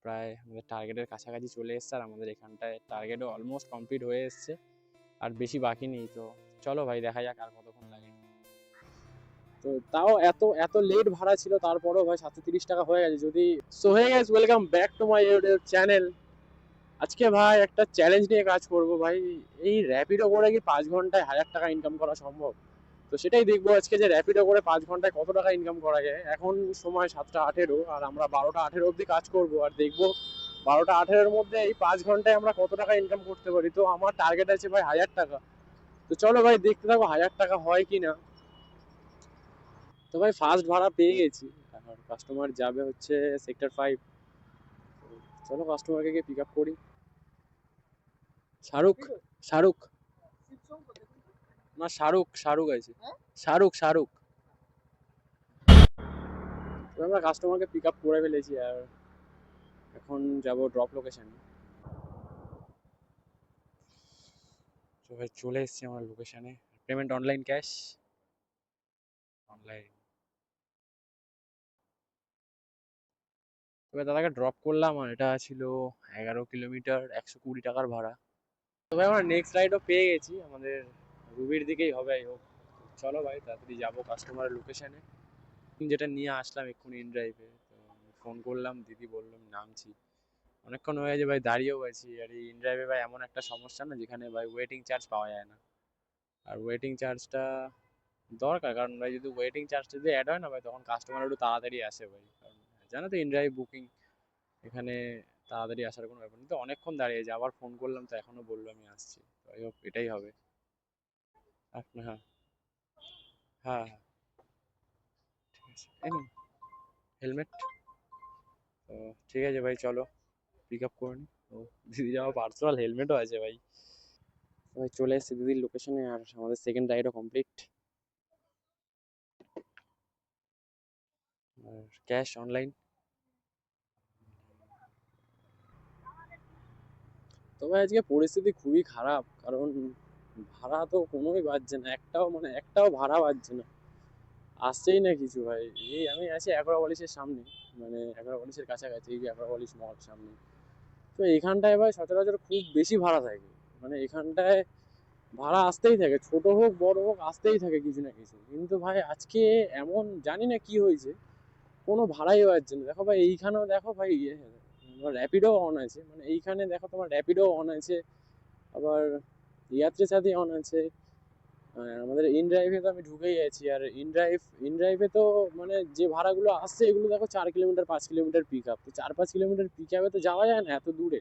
প্রায় আমাদের টার্গেটের কাছাকাছি চলে এসছে, আর আমাদের এখানটায় টার্গেটও অলমোস্ট কমপ্লিট হয়ে এসছে, আর বেশি বাকি নেই। তো চলো ভাই দেখা যাক আর কতক্ষণ লাগে। তো তাও এত এত লেট ভাড়া ছিল, তারপরেও ভাই 730 টাকা হয়ে গেছে যদি। So hey guys, welcome back to my YouTube channel. আজকে ভাই একটা চ্যালেঞ্জ নিয়ে কাজ করব ভাই। এই র্যাপিডো করে কি 5 ঘন্টায় 1000 টাকা ইনকাম করা সম্ভব? তো সেটাই দেখবো আজকে, যে র্যাপিডো করে 5 ঘন্টায় কত টাকা ইনকাম করা যায়। এখন সময় 7টা 18, আর আমরা 12টা 18 অব্দি কাজ করব, আর দেখবো 12টা 18-এর মধ্যে এই 5 ঘন্টায় আমরা কত টাকা ইনকাম করতে পারি। তো আমার টার্গেট আছে ভাই 1000 টাকা। তো চলো ভাই দেখতে থাকো 1000 টাকা হয় কি না। তো ভাই ফার্স্ট ভাড়া পেয়ে গেছি, আর কাস্টমার যাবে হচ্ছে সেক্টর 5। চলো কাস্টমারকে গিয়ে পিক আপ করি। শাহরুখ, শাহরুখ না, শাহরুখ শাহরুখ আছে, শাহরুখ শাহরুখ। তো আমরা কাস্টমারকে পিক আপ করে ফেলেছি, আর এখন যাব ড্রপ লোকেশনে। তো ভাই চলে এসেছি আমার লোকেশনে। Payment online, cash online. তবে দাদাকে ড্রপ করলাম, আর এটা ছিল 11 কিলোমিটার, 120 টাকার ভাড়া। তো ভাই আমরা নেক্সট রাইডও পেয়ে গেছি, আমাদের রুবির দিকেই হবে হোক। চলো ভাই তাড়াতাড়ি যাবো কাস্টমারের লোকেশনে, যেটা নিয়ে আসলাম এক্ষুনি ইন ড্রাইভে। তো ফোন করলাম, দিদি বললাম নামছি। অনেকক্ষণ হয়ে গেছে ভাই, দাঁড়িয়েও আছি। আর এই ইন ড্রাইভে ভাই এমন একটা সমস্যা না, যেখানে ভাই ওয়েটিং চার্জ পাওয়া যায় না। আর ওয়েটিং চার্জটা দরকার, কারণ ভাই যদি ওয়েটিং চার্জটা যদি অ্যাড হয় না ভাই, তখন কাস্টমার একটু তাড়াতাড়ি আসে ভাই। কারণ জানো তো ইন ড্রাইভ বুকিং, এখানে তাড়াতাড়ি আসার কোনো ব্যাপার নেই। তো অনেকক্ষণ দাঁড়িয়ে আছে, আবার ফোন করলাম তো এখনো বললো আমি আসছি। তো আই হোপ এটাই হবে। আপনার, হ্যাঁ হ্যাঁ হ্যাঁ, ঠিক আছে। হেলমেট। তো ঠিক আছে ভাই, চলো পিক আপ করে নি। তো দিদির আমার পার্সোনাল হেলমেটও আছে ভাই। ভাই চলে এসেছি দিদির লোকেশনে, আর আমাদের সেকেন্ড রাইডও কমপ্লিট। আর ক্যাশ অনলাইন। তবে আজকে পরিস্থিতি খুবই খারাপ, কারণ ভাড়া তো কোনোই বাজছে না, একটাও মানে একটাও ভাড়া বাজছে না, আসছেই না কিছু ভাই। এই আমি আছি অ্যাক্রোপলিসের সামনে, মানে অ্যাক্রোপলিসের কাছাকাছি, এই অ্যাক্রোপলিস মল সামনে। তো এখানটায় ভাই সচরাচর খুব বেশি ভাড়া থাকে, মানে এখানটায় ভাড়া আসতেই থাকে, ছোট হোক বড় হোক আসতেই থাকে কিছু না কিছু। কিন্তু ভাই আজকে এমন জানি না কি হয়েছে, কোনো ভাড়াই পাচ্ছে না। দেখো ভাই এইখানেও দেখো ভাই, র্যাপিডো অন আছে, মানে এইখানে দেখো তোমার র্যাপিডো অন আছে, আবার ইয়াত্রী সাথী অন আছে। আমাদের ইন ড্রাইভে তো আমি ঢুকেই আছি, আর ইন ড্রাইভে তো মানে যে ভাড়াগুলো আসছে এগুলো দেখো 4 কিলোমিটার 5 কিলোমিটার পিক আপ। তো 4-5 কিলোমিটার পিক আপে তো যাওয়া যায় না এত দূরে।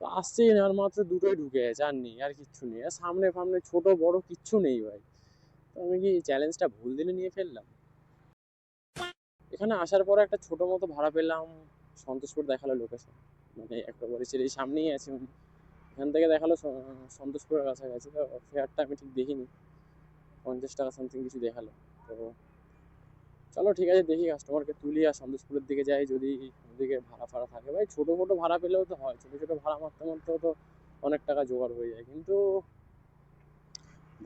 তো আসছেই না, আর মাত্র দুটোই ঢুকে আছে, আর নেই, আর কিচ্ছু নেই, আর সামনে ফামনে ছোট বড় কিচ্ছু নেই ভাই। তো আমি কি চ্যালেঞ্জটা ভুল দিনে নিয়ে ফেললাম? এখানে আসার পরে একটা ছোট মতো ভাড়া পেলাম, সন্তোষপুর দেখালো লোকেশন, মানে একটা বলেছে এই সামনেই আছে উনি। এখান থেকে দেখালো সন্তোষপুরের কাছাকাছি। তো ফেয়ারটা আমি ঠিক দেখিনি, 50 টাকা সামথিং কিছু দেখালো। তো চলো ঠিক আছে, দেখি কাস্টমারকে তুলি আর সন্তোষপুরের দিকে যাই, যদি ওদিকে ভাড়া ফাড়া থাকে। ভাই ছোটো মোটো ভাড়া পেলেও তো হয়, ছোটো ছোটো ভাড়া মারতে মারতেও তো অনেক টাকা জোগাড় হয়ে যায়, কিন্তু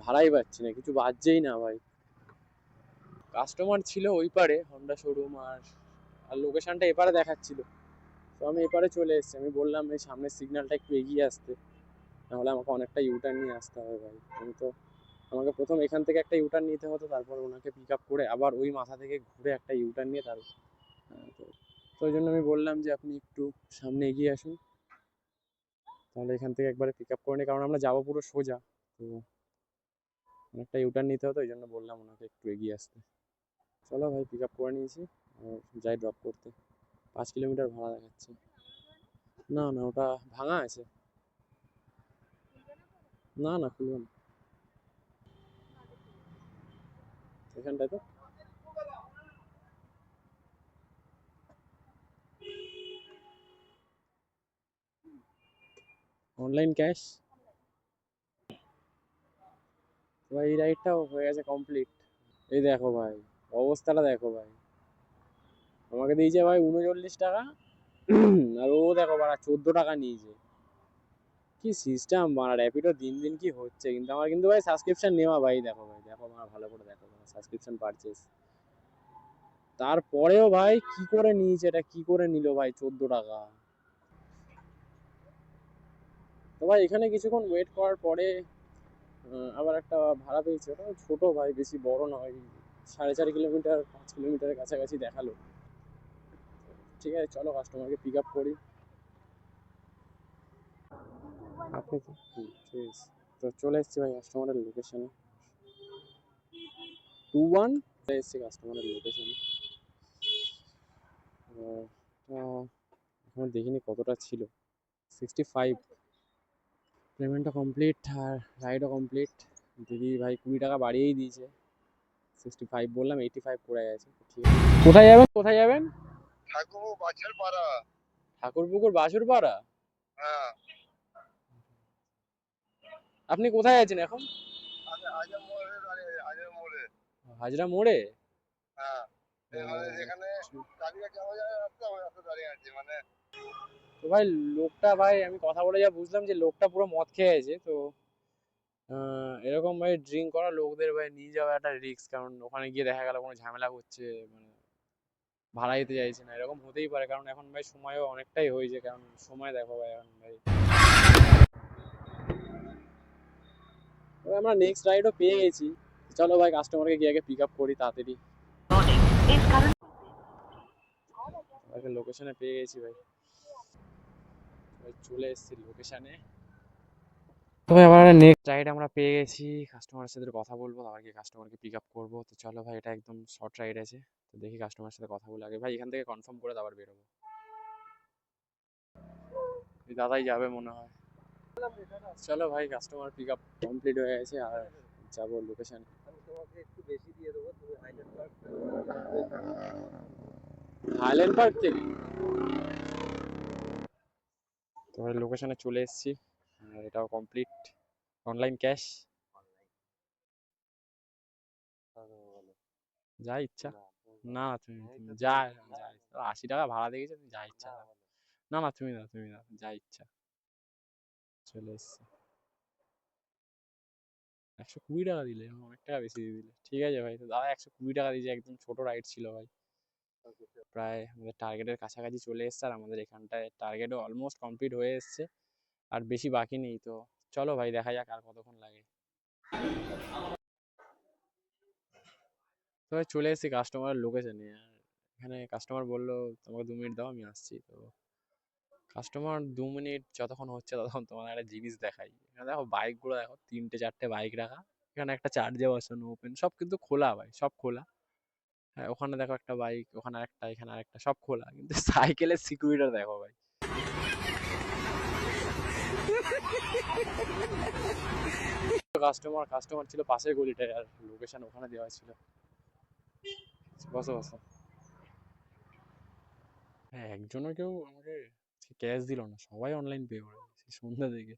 ভাড়াই পাচ্ছি না, কিছু বাজছেই না ভাই। কাস্টমার ছিল ওই পারে হন্ডা শোরুম, আর আর লোকেশনটা এপারে দেখাচ্ছিল। তো আমি এপারে চলে এসেছি, আমি বললাম এই সামনের সিগন্যালটা একটু এগিয়ে আসতে, নাহলে আমাকে অনেকটা ইউটার্ন নিয়ে আসতে হবে ভাই। আমি তো, আমাকে প্রথম এখান থেকে একটা ইউটার্ন নিতে হতো, তারপর ওনাকে পিক আপ করে আবার ওই মাথা থেকে ঘুরে একটা ইউটার্ন নিয়ে তারপর। তো তো ওই জন্য আমি বললাম যে আপনি একটু সামনে এগিয়ে আসুন, তাহলে এখান থেকে একবারে পিক আপ করে নিই, কারণ আমরা যাবো পুরো সোজা। তো অনেকটা ইউটার্ন নিতে হতো, ওই জন্য বললাম ওনাকে একটু এগিয়ে আসতে। চলো ভাই পিক আপ করে নিয়েছি, যাই ড্রপ করতে। 5 কিলোমিটার ভাড়া দেখাচ্ছে। না না, ওটা ভাঙা আছে। না না, খুলবে না এখানটায় তো। Online cash. ভাই এই রাইডটাও হয়ে গেছে কমপ্লিট। এই দেখো ভাই, অবস্থাটা দেখো ভাই, আমাকে দিয়েছে ভাই 39 টাকা, আর ও দেখো বাড়া 14 টাকা নিয়েছে। কি সিস্টেম বাড়া, র্যাপিডো দিন দিন কি হচ্ছে। কিন্তু আমার কিন্তু ভাই সাবস্ক্রিপশন নেওয়া ভাই, দেখো ভাই, দেখো আমার ভালো করে দেখো, সাবস্ক্রিপশন পারচেস। তারপরেও ভাই কি করে নিয়েছে, এটা কি করে নিল ভাই 14 টাকা। তো ভাই এখানে কিছুক্ষণ ওয়েট করার পরে আবার একটা ভাড়া পেয়েছি, ওটা ছোট ভাই, বেশি বড় নয়, 4.5 কিলোমিটার 5 কিলোমিটারের কাছাকাছি দেখালো। ঠিক আছে চলো কাস্টমারকে পিক আপ করি। আপনি তো ঠিক আছে, তো চলে এসেছি ভাই কাস্টমারের লোকেশনে। 21 চলে এসেছি কাস্টমারের লোকেশনে। এখন দেখিনি কতটা ছিল, 65। পেমেন্টটা কমপ্লিট আর রাইডও কমপ্লিট। দিদি ভাই 20 টাকা বাড়িয়েই দিয়েছে, 65 বললাম 85 করে গেছে। ঠিক আছে, কোথায় যাবেন কোথায় যাবেন? ঠাকুর বাছার পাড়া। ঠাকুরপুকুর বাসুরপাড়া। হ্যাঁ, আপনি কোথায় আছেন এখন? আজা মোড়ে দাঁড়িয়ে, আজা মোড়ে। হাজরা মোড়ে? হ্যাঁ, মানে ও, যেখানে দাঁড়িয়ে যাওয়া যায় রাস্তা, ওই রাস্তা দাঁড়িয়ে আছি মানে। তো ভাই লোকটা, ভাই আমি কথা বলে যা বুঝলাম যে লোকটা পুরো মদ খেয়ে আছে তো। এরকম ভাই ড্রিঙ্ক করা লোকদের ভাই নিয়ে যাওয়া একটা রিস্ক, কারণ ওখানে গিয়ে দেখা গেল কোনো ঝামেলা করছে, মানে ভাড়া দিতে চাইছে না, এরকম হতেই পারে। কারণ এখন ভাই সময়ও অনেকটাই হয়েছে, কারণ সময় দেখো ভাই এখন ভাই। তবে আমরা নেক্সট রাইডও পেয়ে গেছি। চলো ভাই কাস্টমারকে গিয়ে আগে পিক আপ করি তাড়াতাড়ি। লোকেশনে পেয়ে গেছি ভাই, ভাই চলে এসেছি লোকেশনে। তো ভাই আবার নেক্সট রাইড আমরা পেয়ে গেছি, কাস্টমারের সাথে কথা বলবো, তারপর গিয়ে কাস্টমারকে পিক আপ করবো। তো চলো ভাই, এটা একদম শর্ট রাইড আছে, তো দেখি কাস্টমারের সাথে কথা বলে আগে ভাই এখান থেকে কনফার্ম করে তারপর বেরোবো। এই দাদাই যাবে মনে হয়। চলো ভাই কাস্টমার পিক আপ কমপ্লিট হয়ে গেছে আর যাবো লোকেশন। হাইল্যান্ড পার্ক থেকে তো ভাই লোকেশনে চলে এসেছি, আর এটাও কমপ্লিট। অনলাইন ক্যাশ, যা ইচ্ছা। না তুমি তুমি যা যা ইচ্ছা। 80 টাকা ভাড়া দেখেছো, তুমি যা ইচ্ছা দাও। না না তুমি না তুমি না, যা ইচ্ছা। চলে এসছি। 120 টাকা দিলে, অনেক টাকা বেশি দিয়ে দিলে। ঠিক আছে ভাই, তো দাদা 120 টাকা দিয়েছে, একদম ছোট রাইড ছিল ভাই। প্রায় আমাদের টার্গেটের কাছাকাছি চলে এসছে, আর আমাদের এখানটায় টার্গেটও অলমোস্ট কমপ্লিট হয়ে এসছে, আর বেশি বাকি নেই। তো চলো ভাই দেখা যাক আর কতক্ষণ লাগে। তো ভাই চলে এসেছি কাস্টমারের লোকেশনে, আর এখানে কাস্টমার বললো তোমাকে 2 মিনিট দাও আমি আসছি। তো কাস্টমার 2 মিনিট যতক্ষণ হচ্ছে ততক্ষণ তোমার একটা জিনিস দেখাই। এখানে দেখো বাইকগুলো দেখো, 3টে 4টে বাইক রাখা। এখানে একটা চার্জে বসানো, ওপেন, সব কিন্তু খোলা ভাই, সব খোলা। হ্যাঁ ওখানে দেখো একটা বাইক, ওখানে আরেকটা, এখানে আরেকটা, সব খোলা, কিন্তু সাইকেলের সিকিউরিটি দেখো ভাই। কাস্টমার কাস্টমার ছিল পাশের গলিটায়, আর লোকেশন ওখানে দেওয়া ছিল। বসো বসো। হ্যাঁ একজনও কেউ আমাকে ক্যাশ দিল না, সবাই অনলাইন পে করে সেই সন্ধ্যা থেকে।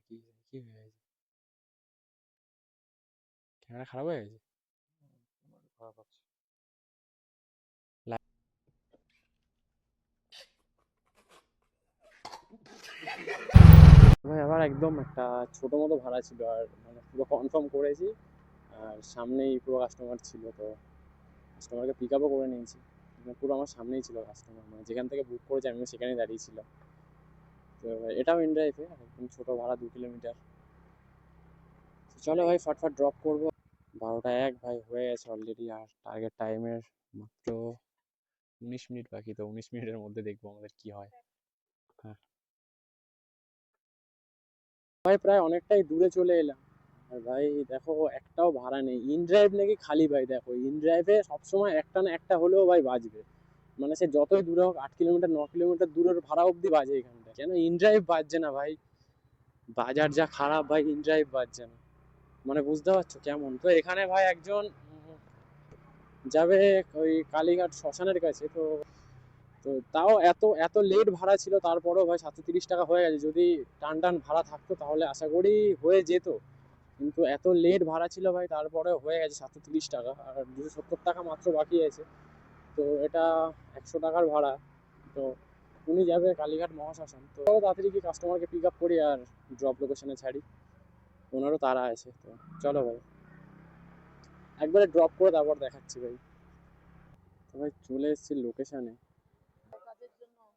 কি কি হয়ে গেছে? ক্যামেরা খারাপ হয়ে গেছে? ভাই আবার একদম একটা ছোট মতো ভাড়া ছিল, আর মানে পুরো কনফার্ম করেছি, আর সামনেই পুরো কাস্টমার ছিল, তো কাস্টমারকে পিক আপও করে নিয়েছি। মানে পুরো আমার সামনেই ছিল কাস্টমার, মানে যেখান থেকে বুক করেছি আমিও সেখানেই দাঁড়িয়েছিলাম। তো এটাও ইনড্রাইভে, একদম ছোট ভাড়া 2 কিলোমিটার। চলো ভাই ফটফট ড্রপ করবো। 12টা 1 ভাই হয়ে গেছে অলরেডি, আর টার্গেট টাইমের মাত্র 19 মিনিট বাকি। তো 19 মিনিটের মধ্যে দেখবো আমাদের কি হয়। হ্যাঁ ভাই প্রায় অনেকটাই দূরে চলে এলাম, আর ভাই দেখো একটাও ভাড়া নেই। ইন ড্রাইভ নাকি খালি, ভাই দেখো ইন ড্রাইভে সবসময় একটা না একটা হলেও ভাই বাজবে, মানে সে যতই দূরে হোক, 8 কিলোমিটার 9 কিলোমিটার দূরের ভাড়া অব্দি বাজে এখানটা। কেন ইন ড্রাইভ বাজছে না ভাই? বাজার যা খারাপ ভাই, ইন ড্রাইভ বাজছে না, মানে বুঝতে পারছো কেমন। তো এখানে ভাই একজন যাবে ওই কালীঘাট শ্মশানের কাছে, তো তো তাও এত এত লেট ভাড়া ছিল, তারপরেও ভাই 730 টাকা হয়ে গেছে। যদি টান টান ভাড়া থাকতো তাহলে আশা করি হয়ে যেত, কিন্তু এত লেট ভাড়া ছিল ভাই, তারপরে হয়ে গেছে 730 টাকা, আর 270 টাকা মাত্র বাকি আছে। তো এটা 100 টাকার ভাড়া। তো উনি যাবে কালীঘাট মহাশ্মশান, তো তাড়াতাড়ি কি কাস্টমারকে পিক আপ করি আর ড্রপ লোকেশনে ছাড়ি, ওনারও তাড়া আছে। তো চলো ভাই একবারে ড্রপ করে তারপর দেখাচ্ছি ভাই। তো ভাই চলে এসেছি লোকেশনে।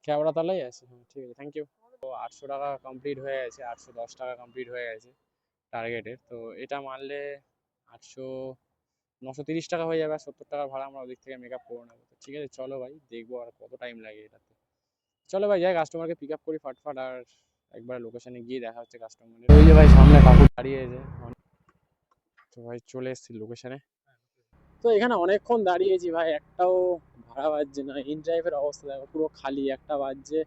কেওড়াতলাই আছে, হ্যাঁ ঠিক আছে, থ্যাংক ইউ। তো 800 টাকা কমপ্লিট হয়ে গেছে, 810 টাকা কমপ্লিট হয়ে গেছে টার্গেটের। তো এটা মারলে 800 930 টাকা হয়ে যাবে, আর 70 টাকা ভাড়া আমরা ওদিক থেকে মেকআপ করে নেবো। তো ঠিক আছে চলো ভাই, দেখবো আর কত টাইম লাগে এটাতে। চলো ভাই যাই, কাস্টমারকে পিক আপ করি ফাটফাট, আর একবার লোকেশনে গিয়ে দেখা হচ্ছে কাস্টমারের। ওই যে ভাই সামনে কাকু দাঁড়িয়েছে, তো ভাই চলে এসেছি লোকেশনে। তো এখানে অনেকক্ষণ দাঁড়িয়েছি ভাই, একটাও ভাড়া বাজছে না। ইন ড্রাইভের অবস্থা দেখো, পুরো খালি। একটা বাজছে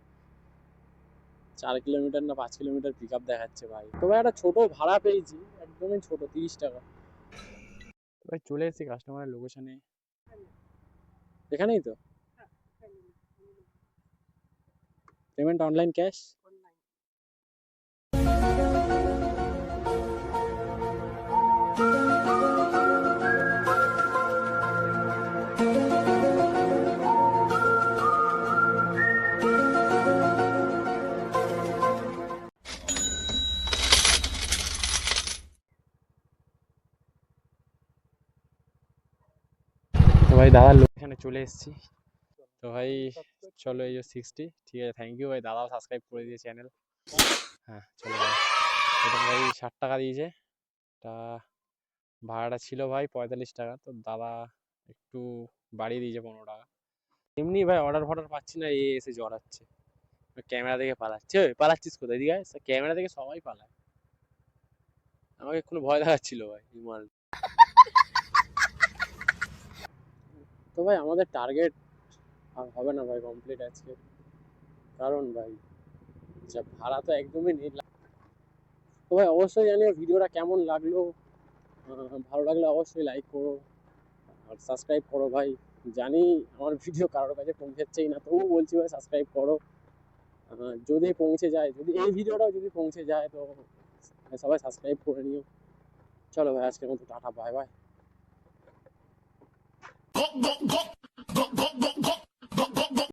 4 কিলোমিটার না 5 কিলোমিটার পিক আপ দেখাচ্ছে ভাই। তো ভাই একটা ছোট ভাড়া পেয়েছি, একদমই ছোট, 30 টাকা। তো ভাই চলে এসেছি কাস্টমারের লোকেশনে, এখানেই তো। Payment online cash? তো ভাই দাদার লোকেশনে চলে এসেছি। তো ভাই চলো, এই যে 60, ঠিক আছে, থ্যাংক ইউ ভাই, দাদাও সাবস্ক্রাইব করে দিয়ে চ্যানেল। হ্যাঁ চলো ভাই, এটা ভাই 60 টাকা দিয়েছে। তা ভাড়াটা ছিল ভাই 45 টাকা, তো দাদা একটু বাড়িয়ে দিয়েছে 15 টাকা। এমনি ভাই অর্ডার ফর্ডার পাচ্ছি না, এ এসে জড়াচ্ছে, ক্যামেরা দেখে পালাচ্ছে। ওই পালাচ্ছিস কোথায়? দিকে ক্যামেরা দেখে সবাই পালায়, আমাকে কোনো ভয় দেখাচ্ছিল ভাই ইমাল। তো ভাই আমাদের টার্গেট আর হবে না ভাই কমপ্লিট আজকে, কারণ ভাই যা ভাড়া তো একদমই নেই। তো ভাই অবশ্যই জানিও ভিডিওটা কেমন লাগলো। ভালো লাগলে অবশ্যই লাইক করো আর সাবস্ক্রাইব করো ভাই। জানি আমার ভিডিও কারোর কাছে পৌঁছাচ্ছেই না, তবুও বলছি ভাই সাবস্ক্রাইব করো। যদি পৌঁছে যায়, যদি এই ভিডিওটাও যদি পৌঁছে যায়, তো সবাই সাবস্ক্রাইব করে নিও। চলো ভাই আজকের মতো টাটা, বাই বাই।